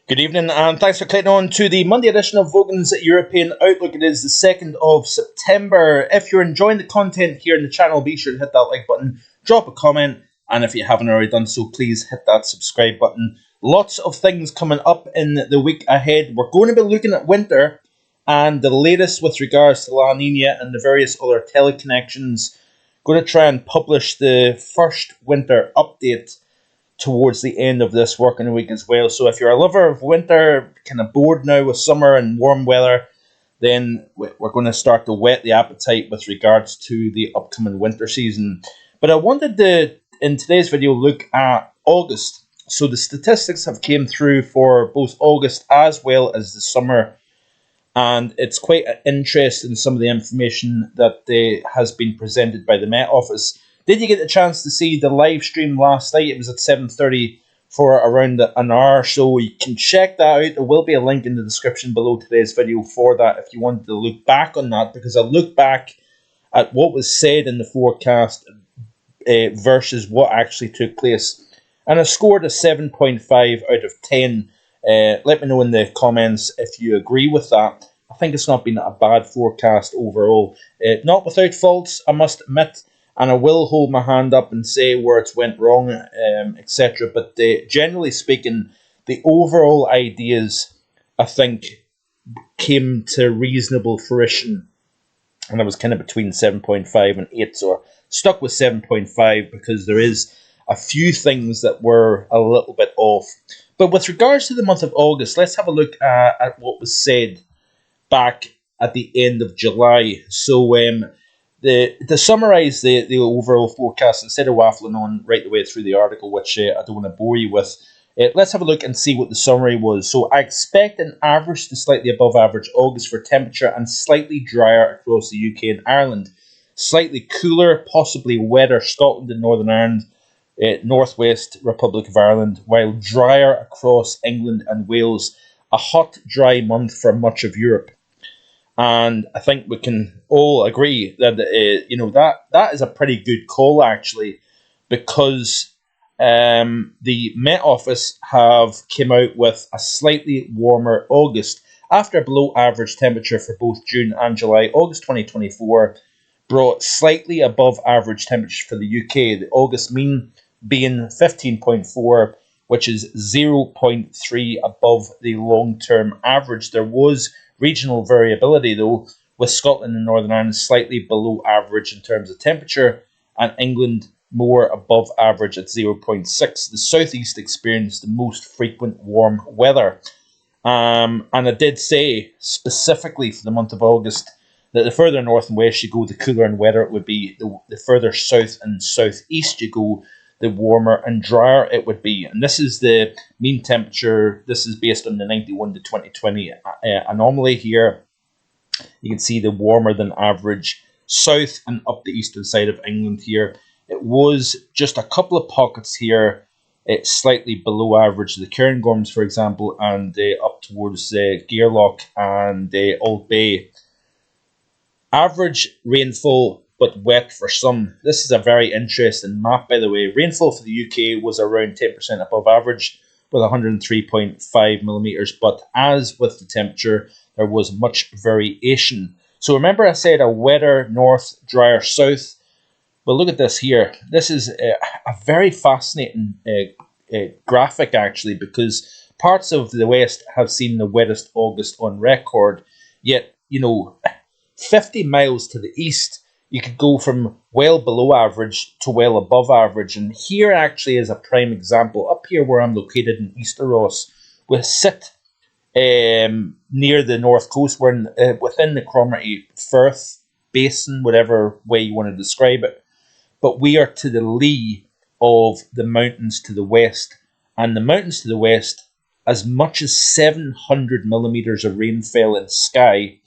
Good evening and thanks for clicking on to the Monday edition of Vogan's European Outlook. It is the 2nd of September. If you're enjoying the content here in the channel, be sure to hit that like button, drop a comment, and if you haven't already done so, please hit that subscribe button. Lots of things coming up in the week ahead. We're going to be looking at winter and the latest with regards to La Nina and the various other teleconnections. Going to try and publish the first winter update towards the end of this working week as well. So if you're a lover of winter, kind of bored now with summer and warm weather, then we're going to start to whet the appetite with regards to the upcoming winter season. But I wanted to, in today's video, look at August. So the statistics have came through for both August as well as the summer. And it's quite interesting, some of the information that has been presented by the Met Office. Did you get the chance to see the live stream last night? It was at 7:30 for around an hour, so you can check that out. There will be a link in the description below today's video for that if you wanted to look back on that, because I look back at what was said in the forecast versus what actually took place. And I scored a 7.5 out of 10. Let me know in the comments if you agree with that. I think it's not been a bad forecast overall. Not without faults, I must admit. And I will hold my hand up and say where it's went wrong, etc. But generally speaking, the overall ideas, I think, came to reasonable fruition. And I was kind of between 7.5 and 8, so I stuck with 7.5 because there is a few things that were a little bit off. But with regards to the month of August, let's have a look at what was said back at the end of July. So, to summarise the overall forecast, instead of waffling on right the way through the article, which I don't want to bore you with, let's have a look and see what the summary was. So I expect an average to slightly above average August for temperature and slightly drier across the UK and Ireland. Slightly cooler, possibly wetter Scotland and Northern Ireland, Northwest Republic of Ireland, while drier across England and Wales. A hot, dry month for much of Europe. And I think we can all agree that that is a pretty good call, actually, because the Met Office have come out with a slightly warmer August. After below average temperature for both June and July, August 2024 brought slightly above average temperature for the UK, the August mean being 15.4, which is 0.3 above the long-term average. There was regional variability, though, with Scotland and Northern Ireland slightly below average in terms of temperature, and England more above average at 0.6. The southeast experienced the most frequent warm weather. And I did say, specifically for the month of August, that the further north and west you go, the cooler and wetter it would be. The further south and southeast you go, the warmer and drier it would be. And this is the mean temperature. This is based on the 91 to 2020 anomaly here. You can see the warmer than average south and up the eastern side of England here. It was just a couple of pockets here. It's slightly below average. The Cairngorms, for example, and up towards Gairloch and Old Bay. Average rainfall, but wet for some. This is a very interesting map, by the way. Rainfall for the UK was around 10% above average with 103.5 millimetres, but as with the temperature, there was much variation. So remember I said a wetter north, drier south. Well, look at this here. This is a very fascinating graphic, actually, because parts of the west have seen the wettest August on record, yet, 50 miles to the east, you could go from well below average to well above average. And here actually is a prime example. Up here where I'm located in Easter-Ross, we sit near the north coast. We're within the Cromarty Firth Basin, whatever way you want to describe it. But we are to the lee of the mountains to the west. And the mountains to the west, as much as 700 millimetres of rain fell in Skye.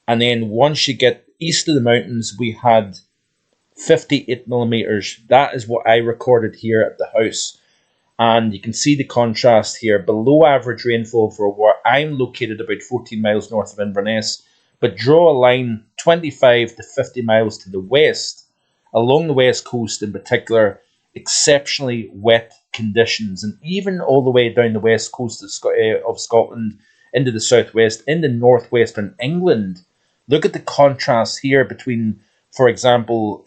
And then once you get east of the mountains, we had 58 millimetres. That is what I recorded here at the house. And you can see the contrast here. Below average rainfall for where I'm located, about 14 miles north of Inverness. But draw a line 25 to 50 miles to the west, along the west coast in particular, exceptionally wet conditions, and even all the way down the west coast of Scotland, into the southwest, into northwestern England. Look at the contrast here between, for example,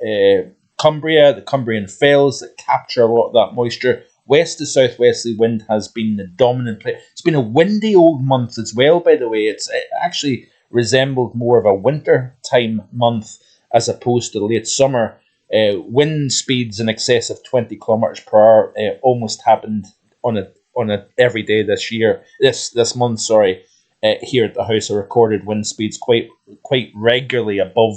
Cumbria, the Cumbrian Fells that capture a lot of that moisture. West to southwesterly wind has been the dominant play. It's been a windy old month as well, by the way. It actually resembled more of a winter time month as opposed to late summer. Wind speeds in excess of 20 kilometers per hour almost happened on a every day this month. Here at the house, I recorded wind speeds quite regularly above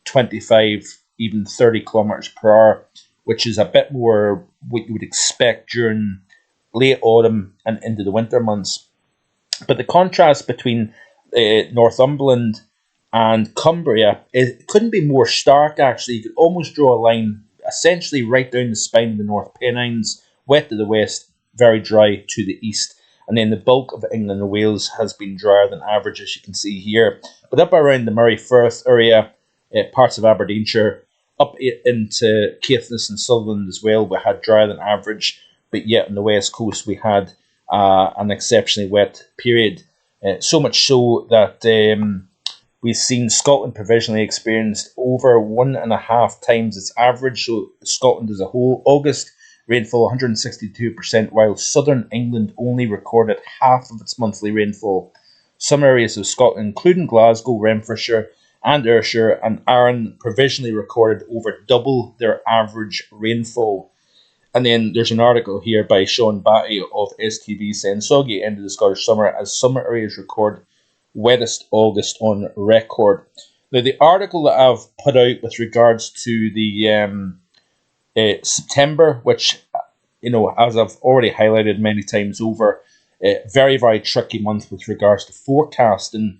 25, even 30 kilometers per hour, which is a bit more what you would expect during late autumn and into the winter months. But the contrast between Northumberland and Cumbria, it couldn't be more stark, actually. You could almost draw a line essentially right down the spine of the North Pennines, wet to the west, very dry to the east. And then the bulk of England and Wales has been drier than average, as you can see here. But up around the Moray Firth area, parts of Aberdeenshire, up into Caithness and Sutherland as well, we had drier than average. But yet on the west coast, we had an exceptionally wet period. So much so that we've seen Scotland provisionally experienced over 1.5 times its average. So Scotland as a whole, August rainfall 162%, while southern England only recorded half of its monthly rainfall. Some areas of Scotland, including Glasgow, Renfrewshire, and Ayrshire and Arran, provisionally recorded over double their average rainfall. And then there's an article here by Sean Batty of STV saying soggy end of the Scottish summer as some areas record wettest August on record. Now, the article that I've put out with regards to the September, which, as I've already highlighted many times over, very, very tricky month with regards to forecasting.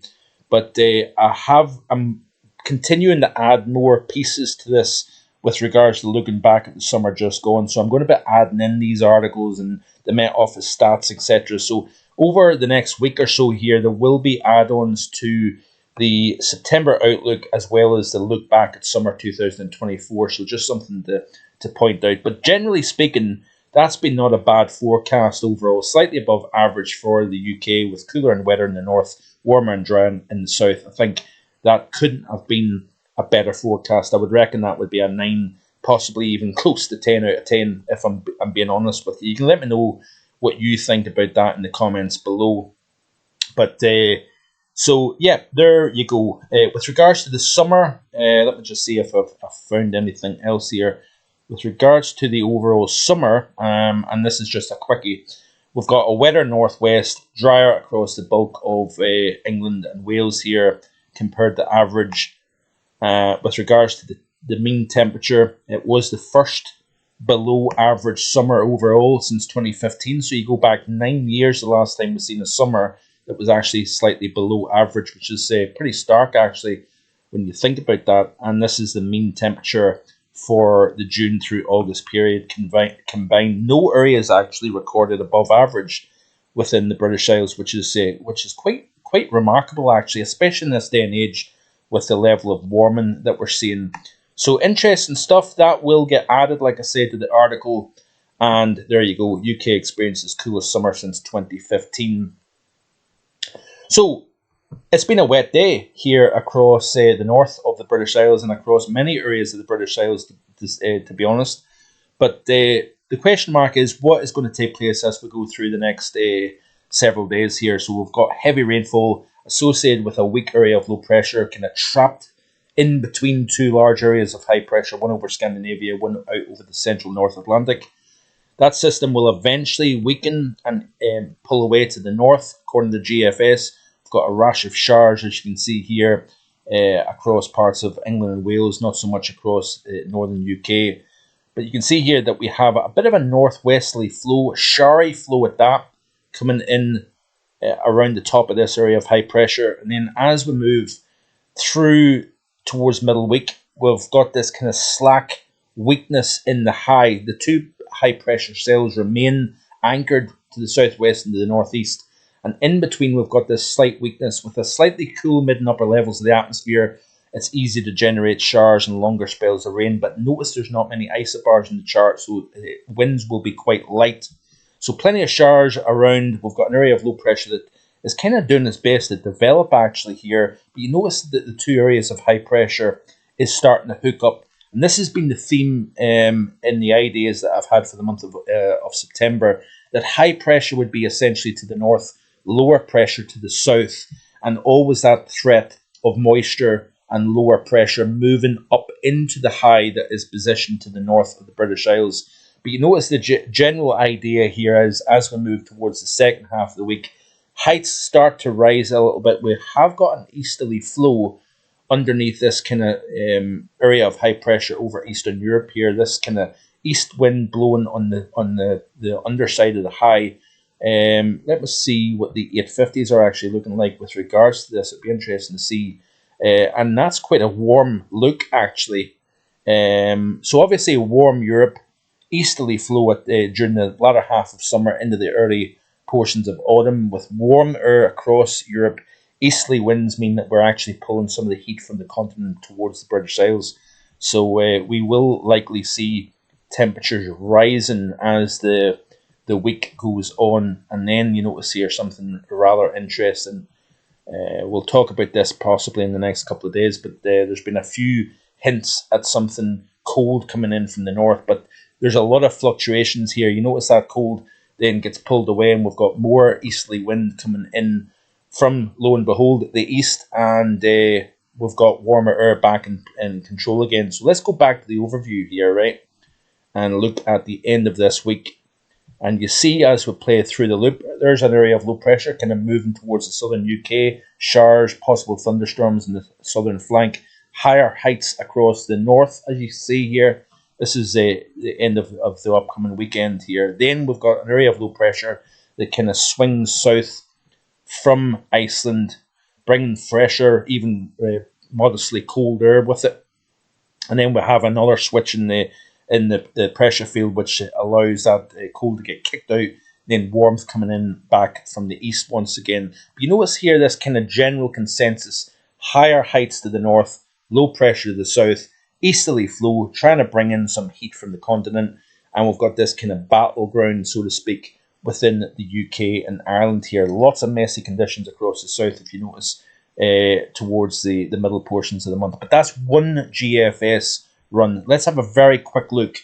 But I'm continuing to add more pieces to this with regards to looking back at the summer just gone. So I'm going to be adding in these articles and the Met Office stats, etc. So over the next week or so here, there will be add-ons to the September outlook as well as the look back at summer 2024. So just something to point out. But generally speaking, that's been not a bad forecast overall, slightly above average for the UK with cooler and wetter in the north, warmer and drier in the south. I think that couldn't have been a better forecast. I would reckon that would be a 9, possibly even close to 10 out of 10 if I'm being honest with you. You can let me know what you think about that in the comments below. But so yeah, there you go. With regards to the summer, let me just see if I've found anything else here. With regards to the overall summer, and this is just a quickie, we've got a wetter northwest, drier across the bulk of England and Wales here compared to average. With regards to the mean temperature, it was the first below average summer overall since 2015. So you go back 9 years, the last time we've seen a summer that was actually slightly below average, which is pretty stark actually when you think about that. And this is the mean temperature for the June through August period combined. No areas actually recorded above average within the British Isles, which is quite remarkable actually, especially in this day and age with the level of warming that we're seeing. So interesting stuff that will get added, like I said, to the article. And there you go, UK experiences coolest summer since 2015. So it's been a wet day here across the north of the British Isles and across many areas of the British Isles, to be honest. But the question mark is what is going to take place as we go through the next several days here. So we've got heavy rainfall associated with a weak area of low pressure, kind of trapped in between two large areas of high pressure, one over Scandinavia, one out over the central North Atlantic. That system will eventually weaken and pull away to the north, according to GFS. We've got a rash of showers, as you can see here, across parts of England and Wales, not so much across northern UK. But you can see here that we have a bit of a northwesterly flow, a showery flow at that, coming in around the top of this area of high pressure. And then as we move through towards middle week, we've got this kind of slack weakness in the high. The two high pressure cells remain anchored to the southwest and to the northeast. And in between, we've got this slight weakness with a slightly cool mid and upper levels of the atmosphere it's easy to generate showers and longer spells of rain, but notice there's not many isobars in the chart, so winds will be quite light. So plenty of showers around. We've got an area of low pressure that is kind of doing its best to develop actually here, but you notice that the two areas of high pressure is starting to hook up. And this has been the theme in the ideas that I've had for the month of September, that high pressure would be essentially to the north, lower pressure to the south, and always that threat of moisture and lower pressure moving up into the high that is positioned to the north of the British Isles. But you notice the general idea here is, as we move towards the second half of the week, heights start to rise a little bit. We have got an easterly flow underneath this kind of area of high pressure over Eastern Europe here. This kind of east wind blowing on the underside of the high. Let me see what the 850s are actually looking like with regards to this. It'd be interesting to see. And that's quite a warm look, actually. So obviously warm Europe, easterly flow during the latter half of summer into the early portions of autumn, with warm air across Europe. Easterly winds mean that we're actually pulling some of the heat from the continent towards the British Isles. So we will likely see temperatures rising as the week goes on. And then you notice here something rather interesting. We'll talk about this possibly in the next couple of days, but there's been a few hints at something cold coming in from the north, but there's a lot of fluctuations here. You notice that cold then gets pulled away, and we've got more easterly wind coming in from, lo and behold, the east, and we've got warmer air back in control again. So let's go back to the overview here, right, and look at the end of this week. And you see, as we play through the loop, there's an area of low pressure kind of moving towards the southern UK. Showers, possible thunderstorms in the southern flank. Higher heights across the north, as you see here. This is the end of the upcoming weekend here. Then we've got an area of low pressure that kind of swings south from Iceland, bringing fresher, even modestly cold air with it. And then we have another switch in the pressure field, which allows that cold to get kicked out, then warmth coming in back from the east once again. But you notice here this kind of general consensus: higher heights to the north, low pressure to the south, easterly flow, trying to bring in some heat from the continent. And we've got this kind of battleground, so to speak, within the UK and Ireland here. Lots of messy conditions across the south, if you notice, towards the middle portions of the month. But that's one GFS run. Let's have a very quick look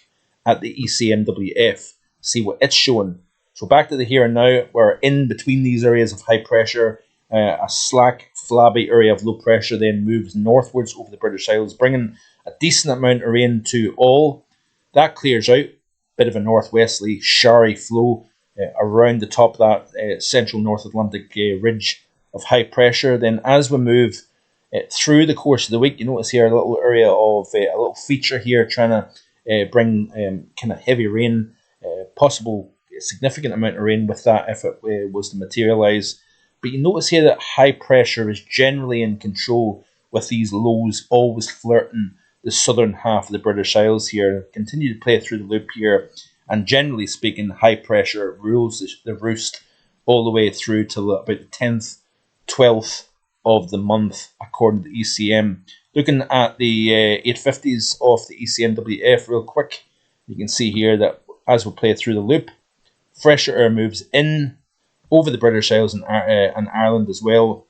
at the ECMWF, see what it's showing. So back to the here and now, we're in between these areas of high pressure. A slack, flabby area of low pressure then moves northwards over the British Isles, bringing a decent amount of rain to all. That clears out. Bit of a northwesterly, showery flow around the top of that central North Atlantic ridge of high pressure. Then as we move through the course of the week, you notice here a little area of a little feature here trying to bring kind of heavy rain, possible significant amount of rain with that if it was to materialize. But you notice here that high pressure is generally in control, with these lows always flirting the southern half of the British Isles here. Continue to play through the loop here, and generally speaking, high pressure rules the roost all the way through till about the 10th, 12th of the month, according to ECM. Looking at the 850s off the ECMWF real quick, you can see here that as we play through the loop, fresher air moves in over the British Isles and Ireland as well.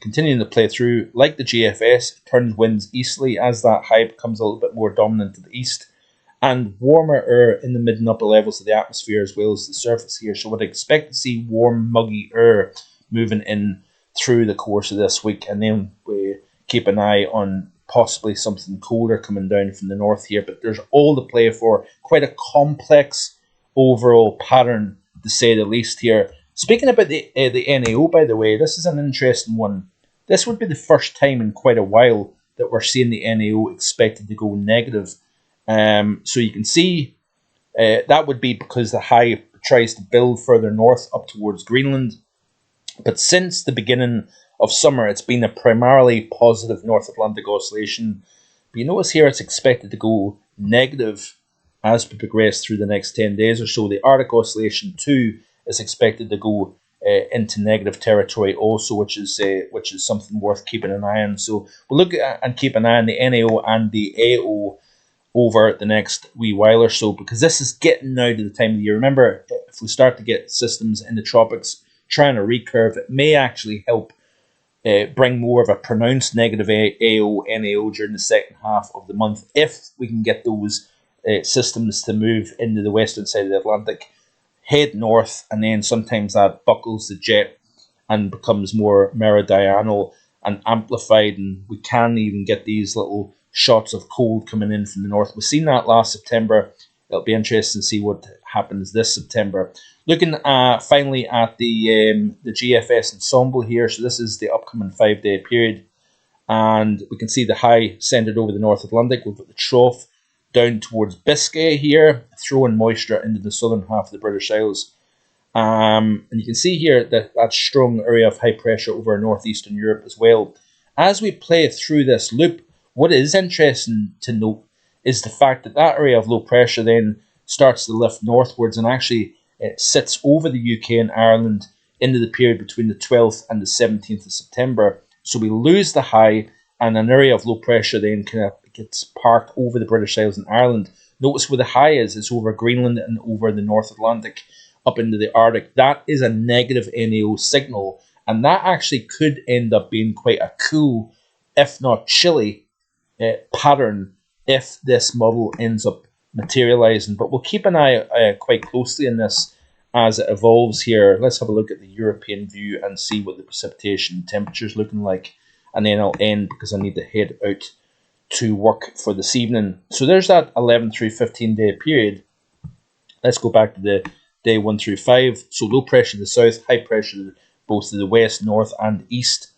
Continuing to play through, like the GFS, it turns winds easterly as that high becomes a little bit more dominant to the east, and warmer air in the mid and upper levels of the atmosphere as well as the surface here. So I'd expect to see warm, muggy air moving in through the course of this week, and then we keep an eye on possibly something colder coming down from the north here. But there's all to play for. Quite a complex overall pattern, to say the least here. Speaking about the NAO, by the way, this is an interesting one. This would be the first time in quite a while that we're seeing the NAO expected to go negative. So you can see that would be because the high tries to build further north up towards Greenland. But since the beginning of summer, it's been a primarily positive North Atlantic oscillation. But you notice here it's expected to go negative as we progress through the next 10 days or so. The Arctic oscillation too is expected to go into negative territory also, which is something worth keeping an eye on. So we'll look at and keep an eye on the NAO and the AO over the next wee while or so, because this is getting now to the time of the year. Remember, if we start to get systems in the tropics trying to recurve, it may actually help bring more of a pronounced negative AO, NAO during the second half of the month, if we can get those systems to move into the western side of the Atlantic, head north, and then sometimes that buckles the jet and becomes more meridional and amplified, and we can even get these little shots of cold coming in from the north. We've seen that last September. It'll be interesting to see what happens this September. Looking finally at the GFS ensemble here. So this is the upcoming 5-day period, and we can see the high centered over the North Atlantic. We've got the trough down towards Biscay here, throwing moisture into the southern half of the British Isles. And you can see here that strong area of high pressure over northeastern Europe as well. As we play through this loop, what is interesting to note is the fact that that area of low pressure then starts to lift northwards, and actually it sits over the UK and Ireland into the period between the 12th and the 17th of September. So we lose the high, and an area of low pressure then kind of gets parked over the British Isles and Ireland. Notice where the high is. It's over Greenland and over the North Atlantic up into the Arctic. That is a negative NAO signal, and that actually could end up being quite a cool, if not chilly, pattern if this model ends up materializing. But we'll keep an eye quite closely on this as it evolves here. Let's have a look at the European view and see what the precipitation temperature is looking like, and then I'll end because I need to head out to work for this evening. So there's that 11 through 15 day period. Let's go back to the day 1 through 5. So low pressure to the south, high pressure both to the west, north and east.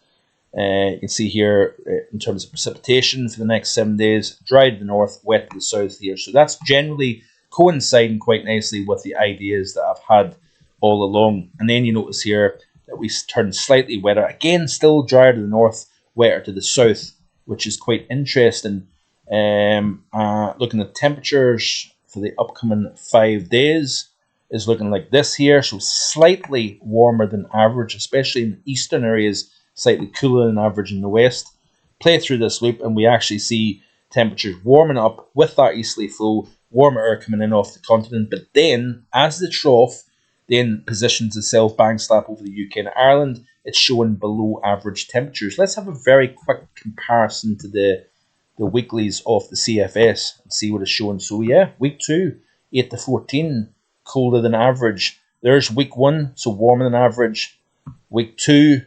You can see here in terms of precipitation for the next 7 days, dry to the north, wet to the south here. So that's generally coinciding quite nicely with the ideas that I've had all along. And then you notice here that we turn slightly wetter. Again, still drier to the north, wetter to the south, which is quite interesting. Looking at temperatures for the upcoming 5 days is looking like this here. So slightly warmer than average, especially in eastern areas, slightly cooler than average in the west. Play through this loop and we actually see temperatures warming up with that easterly flow, warmer air coming in off the continent. But then, as the trough then positions itself bang slap over the UK and Ireland, it's showing below average temperatures. Let's have a very quick comparison to the weeklies of the CFS and see what it's showing. So yeah, week 2, 8 to 14, colder than average. There's week 1, so warmer than average. Week 2,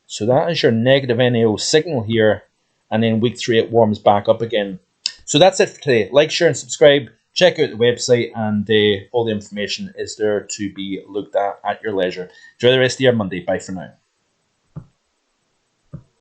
so that is your negative NAO signal here. And then week 3, it warms back up again. So that's it for today. Like, share, and subscribe. Check out the website, and all the information is there to be looked at your leisure. Enjoy the rest of your Monday. Bye for now.